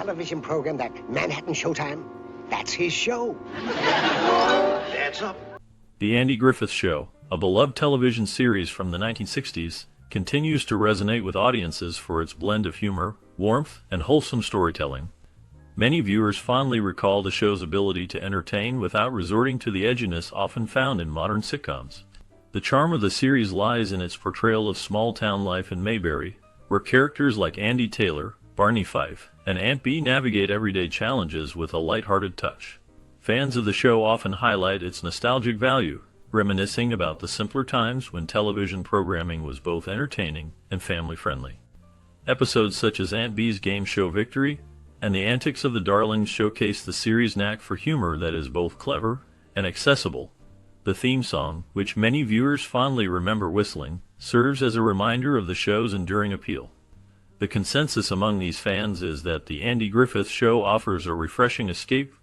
television program, that Manhattan Showtime, that's his show. That's up. The Andy Griffith Show, a beloved television series from the 1960s, continues to resonate with audiences for its blend of humor, warmth, and wholesome storytelling. Many viewers fondly recall the show's ability to entertain without resorting to the edginess often found in modern sitcoms. The charm of the series lies in its portrayal of small-town life in Mayberry, where characters like Andy Taylor, Barney Fife, and Aunt Bee navigate everyday challenges with a light-hearted touch. Fans of the show often highlight its nostalgic value, reminiscing about the simpler times when television programming was both entertaining and family-friendly. Episodes such as Aunt Bee's game show Victory and the antics of the Darlings showcase the series' knack for humor that is both clever and accessible. The theme song, which many viewers fondly remember whistling, serves as a reminder of the show's enduring appeal. The consensus among these fans is that the Andy Griffith Show offers a refreshing escape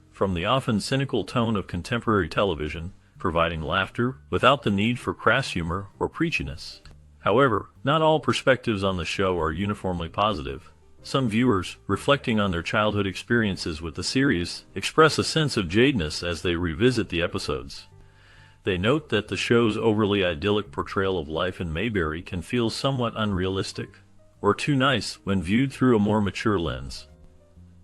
from the often cynical tone of contemporary television, providing laughter without the need for crass humor or preachiness. However, not all perspectives on the show are uniformly positive. Some viewers, reflecting on their childhood experiences with the series, express a sense of jadedness as they revisit the episodes. They note that the show's overly idyllic portrayal of life in Mayberry can feel somewhat unrealistic, or too nice when viewed through a more mature lens.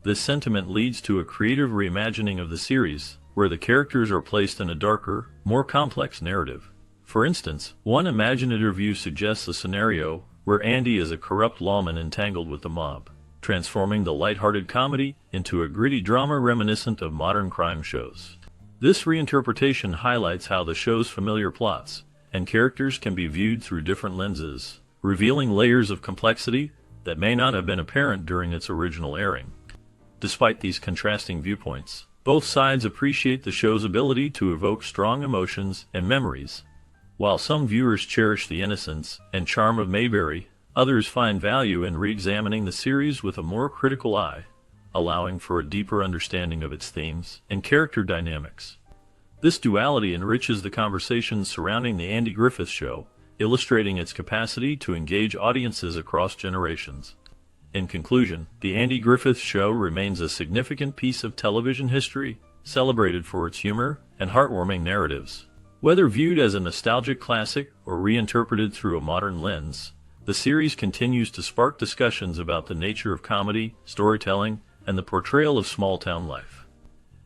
This sentiment leads to a creative reimagining of the series, where the characters are placed in a darker, more complex narrative. For instance, one imaginative view suggests a scenario where Andy is a corrupt lawman entangled with the mob, transforming the lighthearted comedy into a gritty drama reminiscent of modern crime shows. This reinterpretation highlights how the show's familiar plots and characters can be viewed through different lenses, revealing layers of complexity that may not have been apparent during its original airing. Despite these contrasting viewpoints, both sides appreciate the show's ability to evoke strong emotions and memories. While some viewers cherish the innocence and charm of Mayberry, others find value in re-examining the series with a more critical eye, allowing for a deeper understanding of its themes and character dynamics. This duality enriches the conversations surrounding the Andy Griffith Show, illustrating its capacity to engage audiences across generations. In conclusion, the Andy Griffith Show remains a significant piece of television history, celebrated for its humor and heartwarming narratives. Whether viewed as a nostalgic classic or reinterpreted through a modern lens, the series continues to spark discussions about the nature of comedy, storytelling, and the portrayal of small-town life.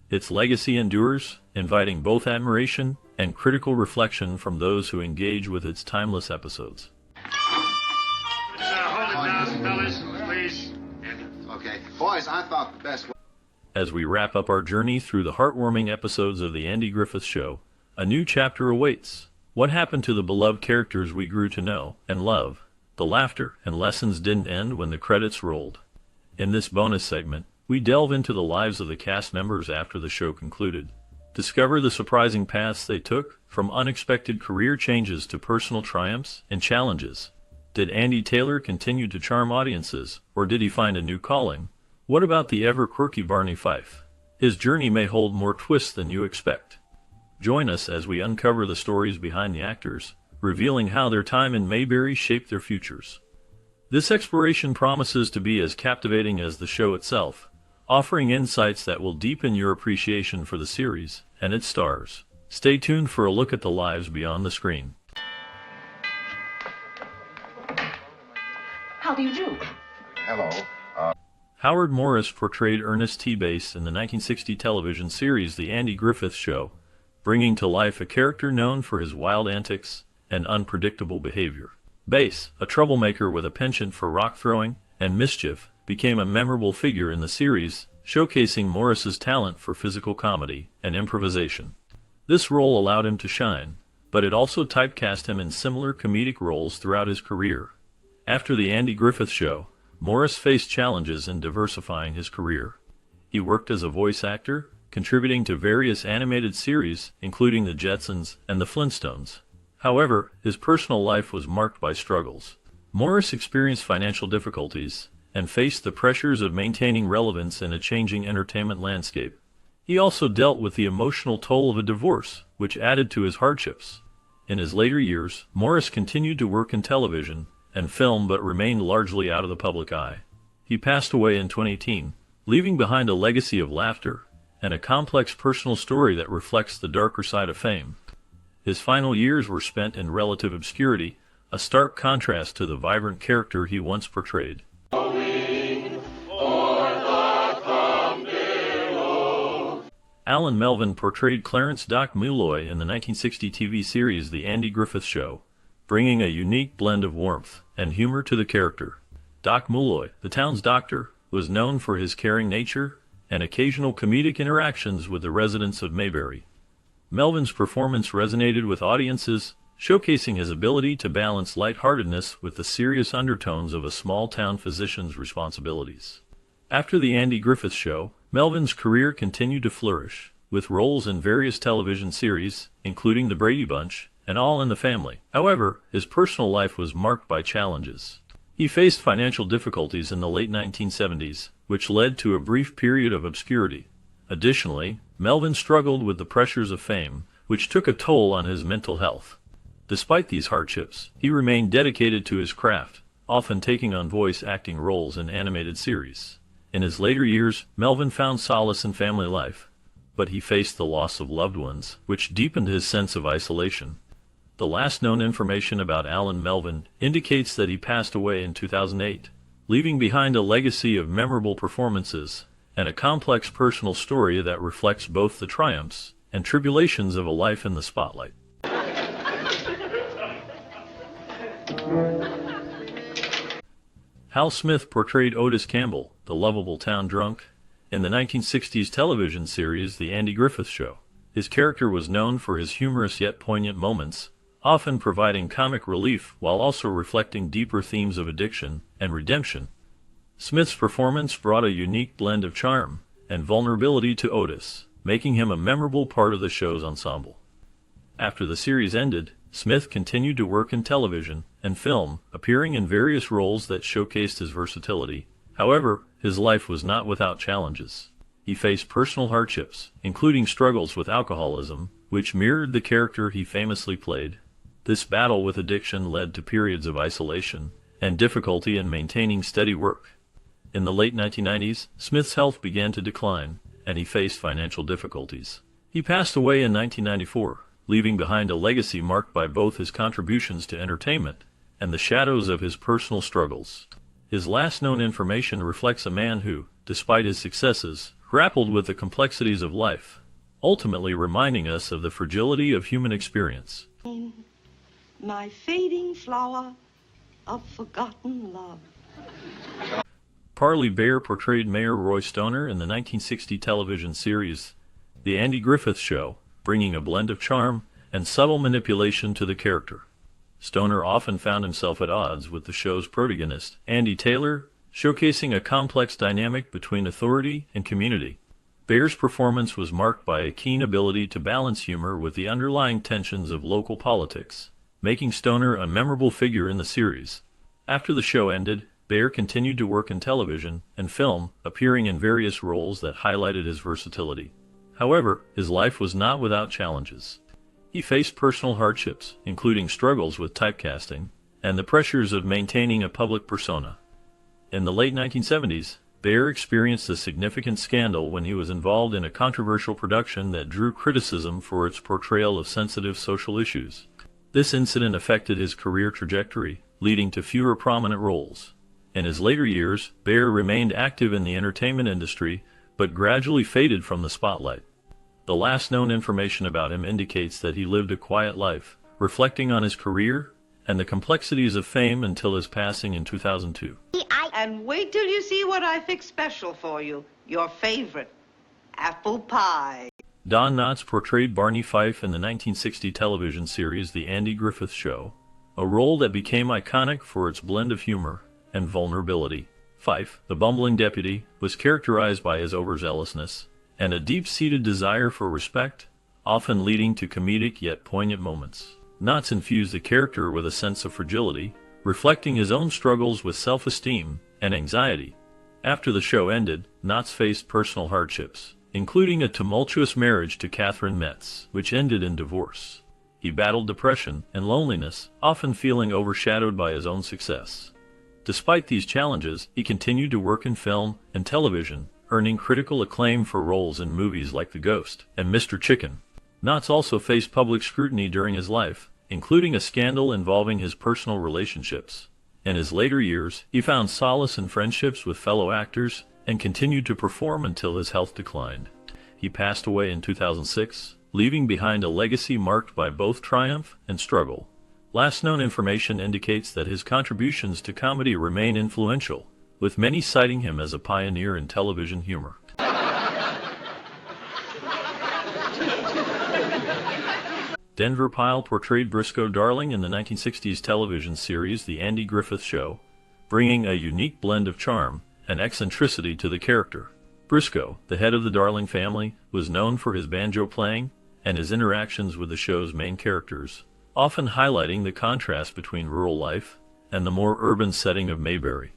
Its legacy endures, inviting both admiration and critical reflection from those who engage with its timeless episodes. Hold it down, fellas, please. Okay. Boys, I thought the best way... As we wrap up our journey through the heartwarming episodes of The Andy Griffith Show, a new chapter awaits. What happened to the beloved characters we grew to know and love? The laughter and lessons didn't end when the credits rolled. In this bonus segment, we delve into the lives of the cast members after the show concluded. Discover the surprising paths they took, from unexpected career changes to personal triumphs and challenges. Did Andy Taylor continue to charm audiences, or did he find a new calling? What about the ever-quirky Barney Fife? His journey may hold more twists than you expect. Join us as we uncover the stories behind the actors, revealing how their time in Mayberry shaped their futures. This exploration promises to be as captivating as the show itself, offering insights that will deepen your appreciation for the series and its stars. Stay tuned for a look at the lives beyond the screen. How do you do? Hello. Howard Morris portrayed Ernest T. Bass in the 1960 television series The Andy Griffith Show, bringing to life a character known for his wild antics and unpredictable behavior. Bass, a troublemaker with a penchant for rock throwing and mischief, became a memorable figure in the series, showcasing Morris's talent for physical comedy and improvisation. This role allowed him to shine, but it also typecast him in similar comedic roles throughout his career. After The Andy Griffith Show, Morris faced challenges in diversifying his career. He worked as a voice actor, contributing to various animated series, including The Jetsons and The Flintstones. However, his personal life was marked by struggles. Morris experienced financial difficulties and faced the pressures of maintaining relevance in a changing entertainment landscape. He also dealt with the emotional toll of a divorce, which added to his hardships. In his later years, Morris continued to work in television and film but remained largely out of the public eye. He passed away in 2018, leaving behind a legacy of laughter and a complex personal story that reflects the darker side of fame. His final years were spent in relative obscurity, a stark contrast to the vibrant character he once portrayed. Alan Melvin portrayed Clarence Doc Mulloy in the 1960 TV series The Andy Griffith Show, bringing a unique blend of warmth and humor to the character. Doc Mulloy, the town's doctor, was known for his caring nature and occasional comedic interactions with the residents of Mayberry. Melvin's performance resonated with audiences, showcasing his ability to balance lightheartedness with the serious undertones of a small-town physician's responsibilities. After The Andy Griffith Show, Melvin's career continued to flourish, with roles in various television series, including The Brady Bunch and All in the Family. However, his personal life was marked by challenges. He faced financial difficulties in the late 1970s, which led to a brief period of obscurity. Additionally, Melvin struggled with the pressures of fame, which took a toll on his mental health. Despite these hardships, he remained dedicated to his craft, often taking on voice acting roles in animated series. In his later years, Melvin found solace in family life, but he faced the loss of loved ones, which deepened his sense of isolation. The last known information about Alan Melvin indicates that he passed away in 2008, leaving behind a legacy of memorable performances and a complex personal story that reflects both the triumphs and tribulations of a life in the spotlight. Hal Smith portrayed Otis Campbell, the lovable town drunk, in the 1960s television series The Andy Griffith Show. His character was known for his humorous yet poignant moments, often providing comic relief while also reflecting deeper themes of addiction and redemption. Smith's performance brought a unique blend of charm and vulnerability to Otis, making him a memorable part of the show's ensemble. After the series ended, Smith continued to work in television and film, appearing in various roles that showcased his versatility. However, his life was not without challenges. He faced personal hardships, including struggles with alcoholism, which mirrored the character he famously played. This battle with addiction led to periods of isolation and difficulty in maintaining steady work. In the late 1990s, Smith's health began to decline, and he faced financial difficulties. He passed away in 1994, leaving behind a legacy marked by both his contributions to entertainment and the shadows of his personal struggles. His last known information reflects a man who, despite his successes, grappled with the complexities of life, ultimately reminding us of the fragility of human experience. My fading flower of forgotten love. Parley Baer portrayed Mayor Roy Stoner in the 1960 television series The Andy Griffith Show, bringing a blend of charm and subtle manipulation to the character. Stoner often found himself at odds with the show's protagonist, Andy Taylor, showcasing a complex dynamic between authority and community. Baer's performance was marked by a keen ability to balance humor with the underlying tensions of local politics, making Stoner a memorable figure in the series. After the show ended, Baer continued to work in television and film, appearing in various roles that highlighted his versatility. However, his life was not without challenges. He faced personal hardships, including struggles with typecasting and the pressures of maintaining a public persona. In the late 1970s, Baer experienced a significant scandal when he was involved in a controversial production that drew criticism for its portrayal of sensitive social issues. This incident affected his career trajectory, leading to fewer prominent roles. In his later years, Baer remained active in the entertainment industry, but gradually faded from the spotlight. The last known information about him indicates that he lived a quiet life, reflecting on his career and the complexities of fame until his passing in 2002. And wait till you see what I fixed special for you. Your favorite, apple pie. Don Knotts portrayed Barney Fife in the 1960 television series The Andy Griffith Show, a role that became iconic for its blend of humor and vulnerability. Fife, the bumbling deputy, was characterized by his overzealousness and a deep-seated desire for respect, often leading to comedic yet poignant moments. Knotts infused the character with a sense of fragility, reflecting his own struggles with self-esteem and anxiety. After the show ended, Knotts faced personal hardships, including a tumultuous marriage to Catherine Metz, which ended in divorce. He battled depression and loneliness, often feeling overshadowed by his own success. Despite these challenges, he continued to work in film and television, earning critical acclaim for roles in movies like The Ghost and Mr. Chicken. Knotts also faced public scrutiny during his life, including a scandal involving his personal relationships. In his later years, he found solace in friendships with fellow actors and continued to perform until his health declined. He passed away in 2006, leaving behind a legacy marked by both triumph and struggle. Last known information indicates that his contributions to comedy remain influential, with many citing him as a pioneer in television humor. Denver Pyle portrayed Briscoe Darling in the 1960s television series The Andy Griffith Show, bringing a unique blend of charm and eccentricity to the character. Briscoe, the head of the Darling family, was known for his banjo playing and his interactions with the show's main characters, often highlighting the contrast between rural life and the more urban setting of Mayberry.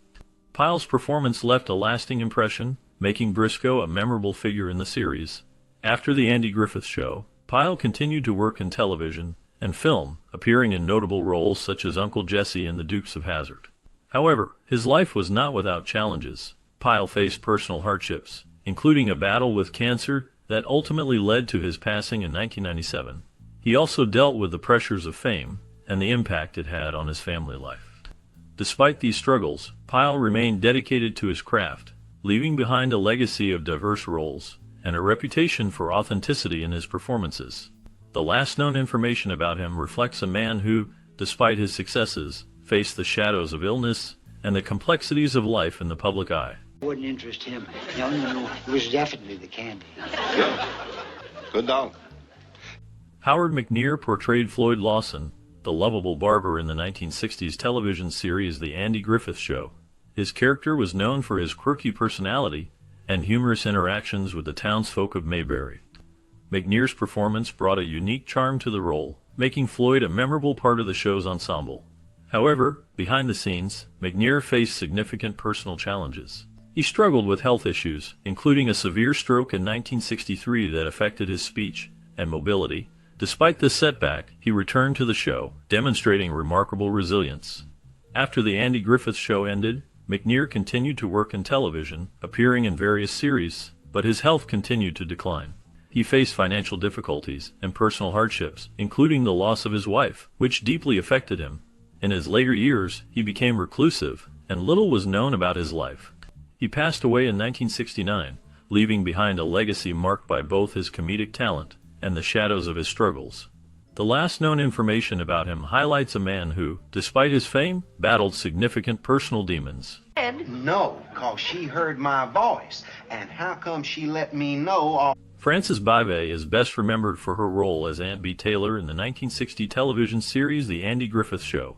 Pyle's performance left a lasting impression, making Briscoe a memorable figure in the series. After The Andy Griffith Show, Pyle continued to work in television and film, appearing in notable roles such as Uncle Jesse in The Dukes of Hazzard. However, his life was not without challenges. Pyle faced personal hardships, including a battle with cancer that ultimately led to his passing in 1997. He also dealt with the pressures of fame and the impact it had on his family life. Despite these struggles, Pyle remained dedicated to his craft, leaving behind a legacy of diverse roles and a reputation for authenticity in his performances. The last known information about him reflects a man who, despite his successes, faced the shadows of illness and the complexities of life in the public eye. Wouldn't interest him. No, it was definitely the candy. Good dog. Howard McNear portrayed Floyd Lawson, the lovable barber in the 1960s television series The Andy Griffith Show. His character was known for his quirky personality and humorous interactions with the townsfolk of Mayberry. McNear's performance brought a unique charm to the role, making Floyd a memorable part of the show's ensemble. However, behind the scenes, McNear faced significant personal challenges. He struggled with health issues, including a severe stroke in 1963 that affected his speech and mobility. Despite this setback, he returned to the show, demonstrating remarkable resilience. After The Andy Griffith Show ended, McNear continued to work in television, appearing in various series, but his health continued to decline. He faced financial difficulties and personal hardships, including the loss of his wife, which deeply affected him. In his later years, he became reclusive, and little was known about his life. He passed away in 1969, leaving behind a legacy marked by both his comedic talent and the shadows of his struggles. The last known information about him highlights a man who, despite his fame, battled significant personal demons. No, 'cause she heard my voice. And how come she let me know? Frances Bavay is best remembered for her role as Aunt Bee Taylor in the 1960 television series The Andy Griffith Show.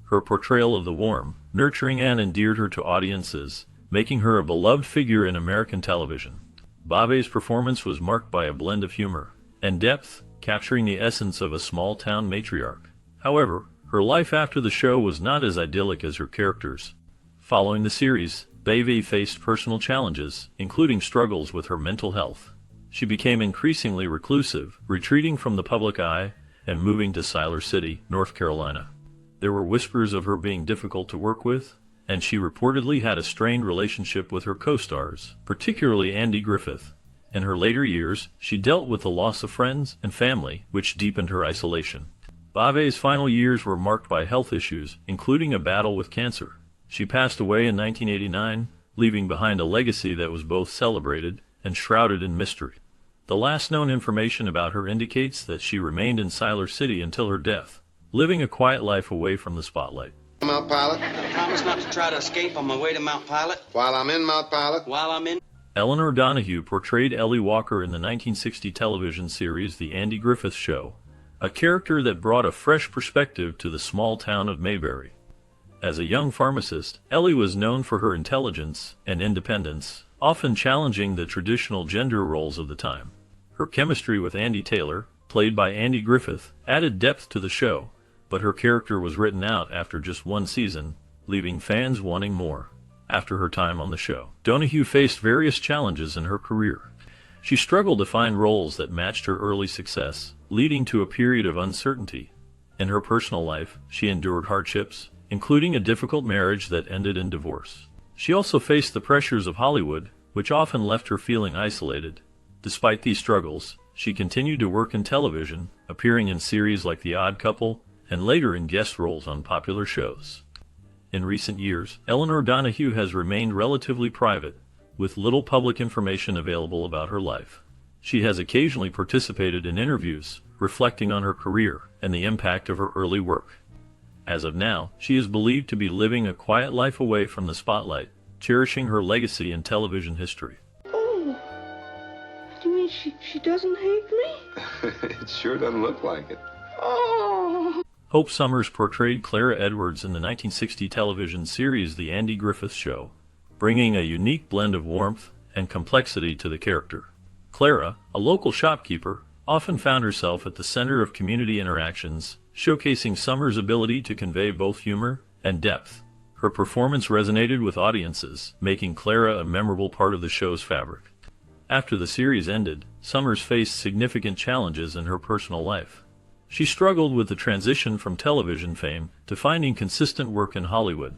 Her portrayal of the warm, nurturing Anne endeared her to audiences, making her a beloved figure in American television. Bavay's performance was marked by a blend of humor and depth, capturing the essence of a small-town matriarch. However, her life after the show was not as idyllic as her characters. Following the series, Bavay faced personal challenges, including struggles with her mental health. She became increasingly reclusive, retreating from the public eye and moving to Siler City, North Carolina. There were whispers of her being difficult to work with, and she reportedly had a strained relationship with her co-stars, particularly Andy Griffith. In her later years, she dealt with the loss of friends and family, which deepened her isolation. Bavay's final years were marked by health issues, including a battle with cancer. She passed away in 1989, leaving behind a legacy that was both celebrated and shrouded in mystery. The last known information about her indicates that she remained in Siler City until her death, living a quiet life away from the spotlight. Mount Pilot. I promise not to try to escape on my way to Mount Pilot. While I'm in Mount Pilot. While I'm in... Eleanor Donahue portrayed Ellie Walker in the 1960 television series The Andy Griffith Show, a character that brought a fresh perspective to the small town of Mayberry. As a young pharmacist, Ellie was known for her intelligence and independence, often challenging the traditional gender roles of the time. Her chemistry with Andy Taylor, played by Andy Griffith, added depth to the show, but her character was written out after just one season, leaving fans wanting more. After her time on the show, Donahue faced various challenges in her career. She struggled to find roles that matched her early success, leading to a period of uncertainty. In her personal life, she endured hardships, including a difficult marriage that ended in divorce. She also faced the pressures of Hollywood which often left her feeling isolated. Despite these struggles, she continued to work in television, appearing in series like The Odd Couple, and later in guest roles on popular shows. In recent years, Eleanor Donahue has remained relatively private, with little public information available about her life. She has occasionally participated in interviews, reflecting on her career and the impact of her early work. As of now, she is believed to be living a quiet life away from the spotlight, cherishing her legacy in television history. Oh, do you mean she doesn't hate me? It sure doesn't look like it. Oh. Hope Summers portrayed Clara Edwards in the 1960 television series The Andy Griffith Show, bringing a unique blend of warmth and complexity to the character. Clara, a local shopkeeper, often found herself at the center of community interactions, showcasing Summers' ability to convey both humor and depth. Her performance resonated with audiences, making Clara a memorable part of the show's fabric. After the series ended, Summers faced significant challenges in her personal life. She struggled with the transition from television fame to finding consistent work in Hollywood.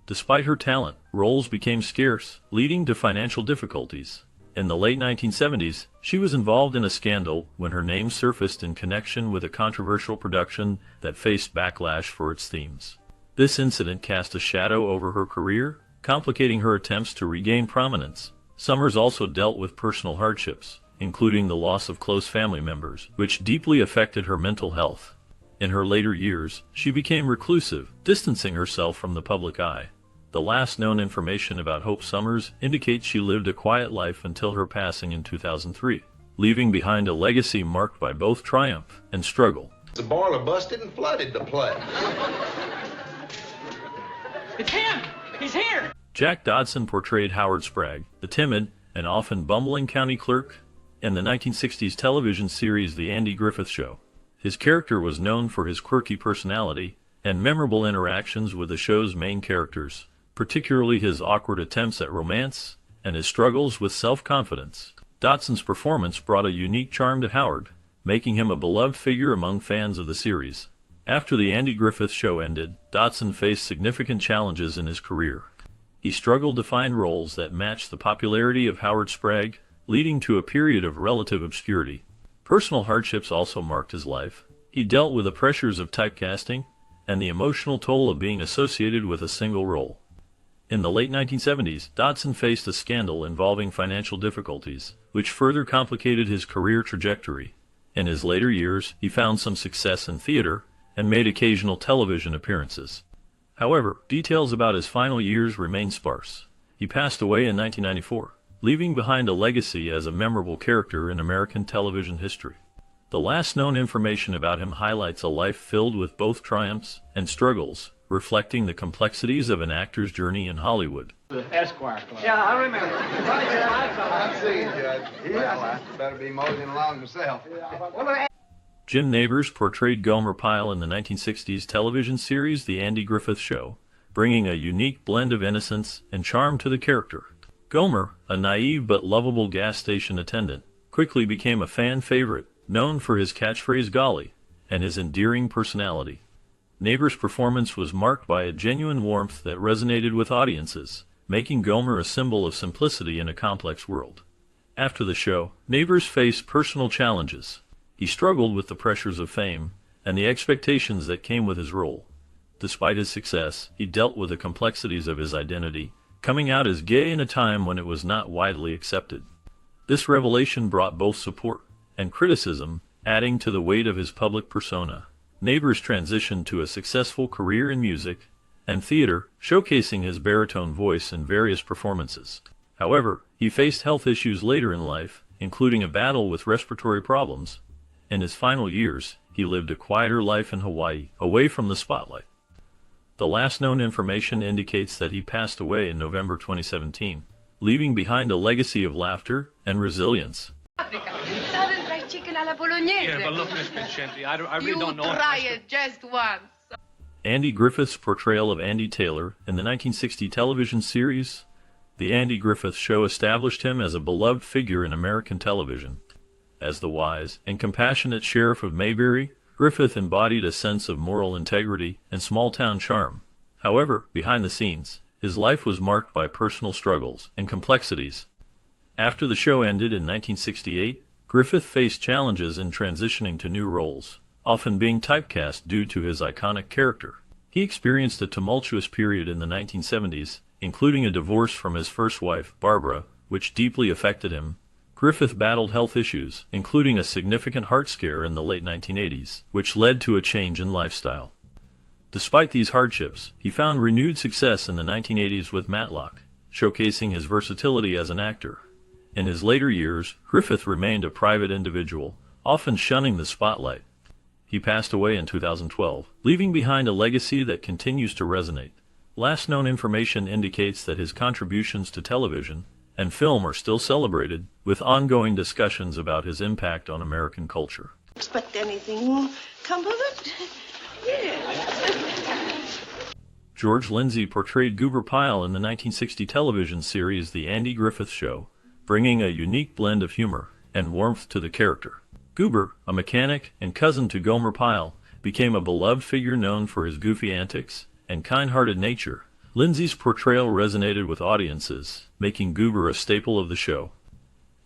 Despite her talent, roles became scarce, leading to financial difficulties. In the late 1970s, she was involved in a scandal when her name surfaced in connection with a controversial production that faced backlash for its themes. This incident cast a shadow over her career, complicating her attempts to regain prominence. Summers also dealt with personal hardships, including the loss of close family members, which deeply affected her mental health. In her later years, she became reclusive, distancing herself from the public eye. The last known information about Hope Summers indicates she lived a quiet life until her passing in 2003, leaving behind a legacy marked by both triumph and struggle. The boiler busted and flooded the place. It's him! He's here! Jack Dodson portrayed Howard Sprague, the timid and often bumbling county clerk, in the 1960s television series The Andy Griffith Show. His character was known for his quirky personality and memorable interactions with the show's main characters, particularly his awkward attempts at romance and his struggles with self-confidence. Dodson's performance brought a unique charm to Howard, making him a beloved figure among fans of the series. After The Andy Griffith Show ended, Dodson faced significant challenges in his career. He struggled to find roles that matched the popularity of Howard Sprague, leading to a period of relative obscurity. Personal hardships also marked his life. He dealt with the pressures of typecasting and the emotional toll of being associated with a single role. In the late 1970s, Dodson faced a scandal involving financial difficulties, which further complicated his career trajectory. In his later years, he found some success in theater and made occasional television appearances. However, details about his final years remain sparse. He passed away in 1994, leaving behind a legacy as a memorable character in American television history. The last known information about him highlights a life filled with both triumphs and struggles, reflecting the complexities of an actor's journey in Hollywood. The Esquire Club. Yeah, I remember. I've seen Judge. Well, I better be moseying along myself. Jim Nabors portrayed Gomer Pyle in the 1960s television series The Andy Griffith Show, bringing a unique blend of innocence and charm to the character. Gomer, a naive but lovable gas station attendant, quickly became a fan favorite, known for his catchphrase "golly" and his endearing personality. Nabors' performance was marked by a genuine warmth that resonated with audiences, making Gomer a symbol of simplicity in a complex world. After the show, Nabors faced personal challenges. He struggled with the pressures of fame and the expectations that came with his role. Despite his success, he dealt with the complexities of his identity, coming out as gay in a time when it was not widely accepted. This revelation brought both support and criticism, adding to the weight of his public persona. Nabors transitioned to a successful career in music and theater, showcasing his baritone voice in various performances. However, he faced health issues later in life, including a battle with respiratory problems. In his final years, he lived a quieter life in Hawaii, away from the spotlight. The last known information indicates that he passed away in November 2017, leaving behind a legacy of laughter and resilience. Southern fried chicken alla bolognese. Yeah, but look, Miss Vincenti, I really You don't know. try it just once. Andy Griffith's portrayal of Andy Taylor in the 1960 television series The Andy Griffith Show established him as a beloved figure in American television. As the wise and compassionate sheriff of Mayberry, Griffith embodied a sense of moral integrity and small-town charm. However, behind the scenes, his life was marked by personal struggles and complexities. After the show ended in 1968, Griffith faced challenges in transitioning to new roles, often being typecast due to his iconic character. He experienced a tumultuous period in the 1970s, including a divorce from his first wife, Barbara, which deeply affected him. Griffith battled health issues, including a significant heart scare in the late 1980s, which led to a change in lifestyle. Despite these hardships, he found renewed success in the 1980s with Matlock, showcasing his versatility as an actor. In his later years, Griffith remained a private individual, often shunning the spotlight. He passed away in 2012, leaving behind a legacy that continues to resonate. Last known information indicates that his contributions to television and film are still celebrated, with ongoing discussions about his impact on American culture. Expect anything will come of it? Yes. George Lindsay portrayed Goober Pyle in the 1960 television series The Andy Griffith Show, bringing a unique blend of humor and warmth to the character. Goober, a mechanic and cousin to Gomer Pyle, became a beloved figure known for his goofy antics and kind-hearted nature. Lindsay's portrayal resonated with audiences, making Goober a staple of the show.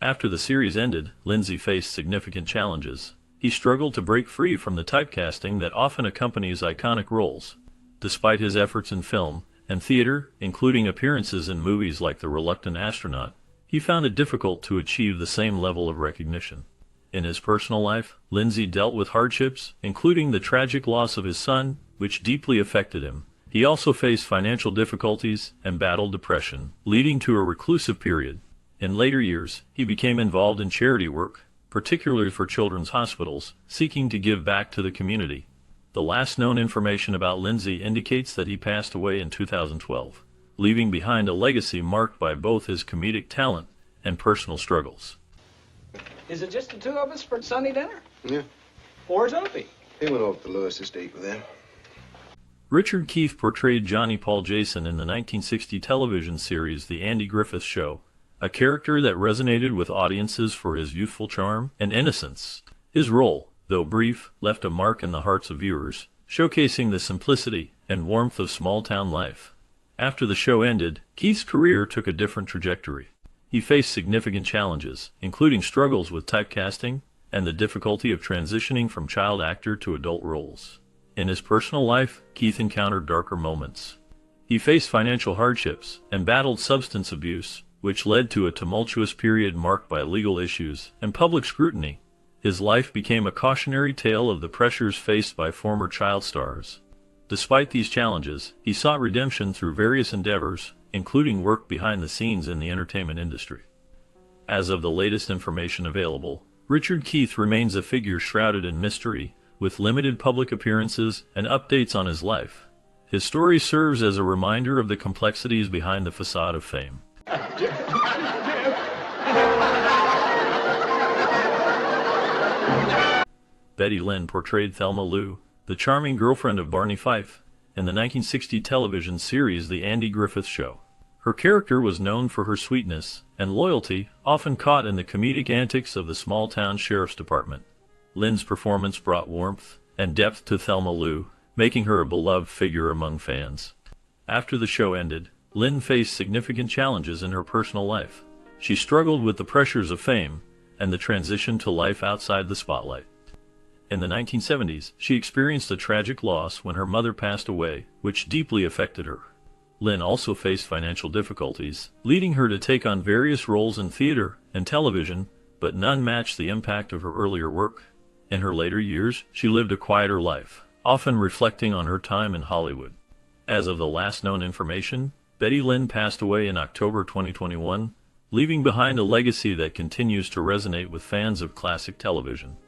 After the series ended, Lindsay faced significant challenges. He struggled to break free from the typecasting that often accompanies iconic roles. Despite his efforts in film and theater, including appearances in movies like The Reluctant Astronaut, he found it difficult to achieve the same level of recognition. In his personal life, Lindsay dealt with hardships, including the tragic loss of his son, which deeply affected him. He also faced financial difficulties and battled depression, leading to a reclusive period. In later years, he became involved in charity work, particularly for children's hospitals, seeking to give back to the community. The last known information about Lindsay indicates that he passed away in 2012, leaving behind a legacy marked by both his comedic talent and personal struggles. Is it just the two of us for Sunday dinner? Yeah. Where's Opie? He went over to Lewis's to eat with them. Richard Keefe portrayed Johnny Paul Jason in the 1960 television series The Andy Griffith Show, a character that resonated with audiences for his youthful charm and innocence. His role, though brief, left a mark in the hearts of viewers, showcasing the simplicity and warmth of small-town life. After the show ended, Keith's career took a different trajectory. He faced significant challenges, including struggles with typecasting and the difficulty of transitioning from child actor to adult roles. In his personal life, Keith encountered darker moments. He faced financial hardships and battled substance abuse, which led to a tumultuous period marked by legal issues and public scrutiny. His life became a cautionary tale of the pressures faced by former child stars. Despite these challenges, he sought redemption through various endeavors, including work behind the scenes in the entertainment industry. As of the latest information available, Richard Keith remains a figure shrouded in mystery, with limited public appearances and updates on his life. His story serves as a reminder of the complexities behind the facade of fame. Betty Lynn portrayed Thelma Lou, the charming girlfriend of Barney Fife, in the 1960 television series The Andy Griffith Show. Her character was known for her sweetness and loyalty, often caught in the comedic antics of the small-town sheriff's department. Lynn's performance brought warmth and depth to Thelma Lou, making her a beloved figure among fans. After the show ended, Lynn faced significant challenges in her personal life. She struggled with the pressures of fame and the transition to life outside the spotlight. In the 1970s, she experienced a tragic loss when her mother passed away, which deeply affected her. Lynn also faced financial difficulties, leading her to take on various roles in theater and television, but none matched the impact of her earlier work. In her later years, she lived a quieter life, often reflecting on her time in Hollywood. As of the last known information, Betty Lynn passed away in October 2021, leaving behind a legacy that continues to resonate with fans of classic television.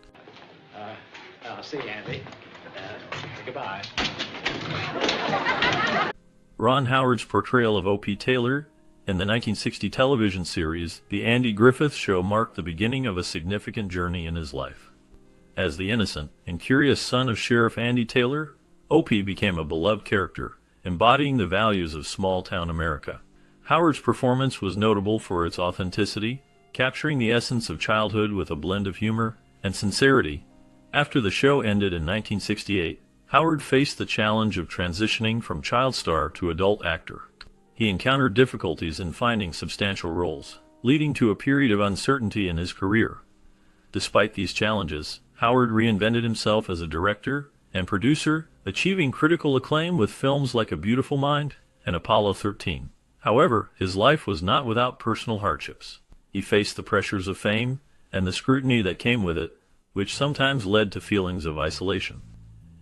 I'll see you, Andy. Goodbye. Ron Howard's portrayal of O.P. Taylor in the 1960 television series The Andy Griffith Show marked the beginning of a significant journey in his life. As the innocent and curious son of Sheriff Andy Taylor, O.P. became a beloved character, embodying the values of small-town America. Howard's performance was notable for its authenticity, capturing the essence of childhood with a blend of humor and sincerity. After the show ended in 1968, Howard faced the challenge of transitioning from child star to adult actor. He encountered difficulties in finding substantial roles, leading to a period of uncertainty in his career. Despite these challenges, Howard reinvented himself as a director and producer, achieving critical acclaim with films like A Beautiful Mind and Apollo 13. However, his life was not without personal hardships. He faced the pressures of fame and the scrutiny that came with it, which sometimes led to feelings of isolation.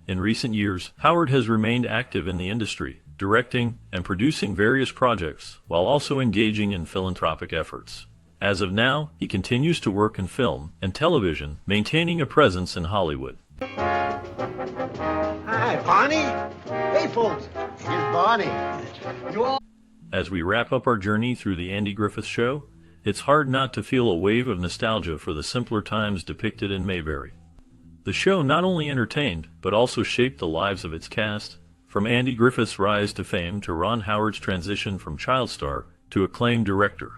In recent years, Howard has remained active in the industry, directing and producing various projects while also engaging in philanthropic efforts. As of now, he continues to work in film and television, maintaining a presence in Hollywood. Hi, Barney. Hey, folks. Here's Barney. As we wrap up our journey through the Andy Griffith Show, it's hard not to feel a wave of nostalgia for the simpler times depicted in Mayberry. The show not only entertained, but also shaped the lives of its cast, from Andy Griffith's rise to fame to Ron Howard's transition from child star to acclaimed director.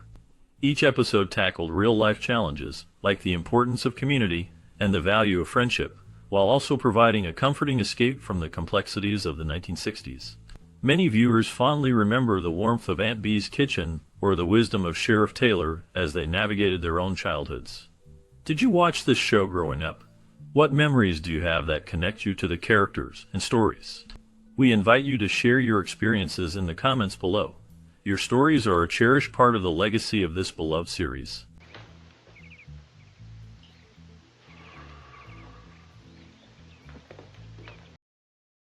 Each episode tackled real-life challenges, like the importance of community and the value of friendship, while also providing a comforting escape from the complexities of the 1960s. Many viewers fondly remember the warmth of Aunt Bee's kitchen or the wisdom of Sheriff Taylor as they navigated their own childhoods. Did you watch this show growing up? What memories do you have that connect you to the characters and stories? We invite you to share your experiences in the comments below. Your stories are a cherished part of the legacy of this beloved series.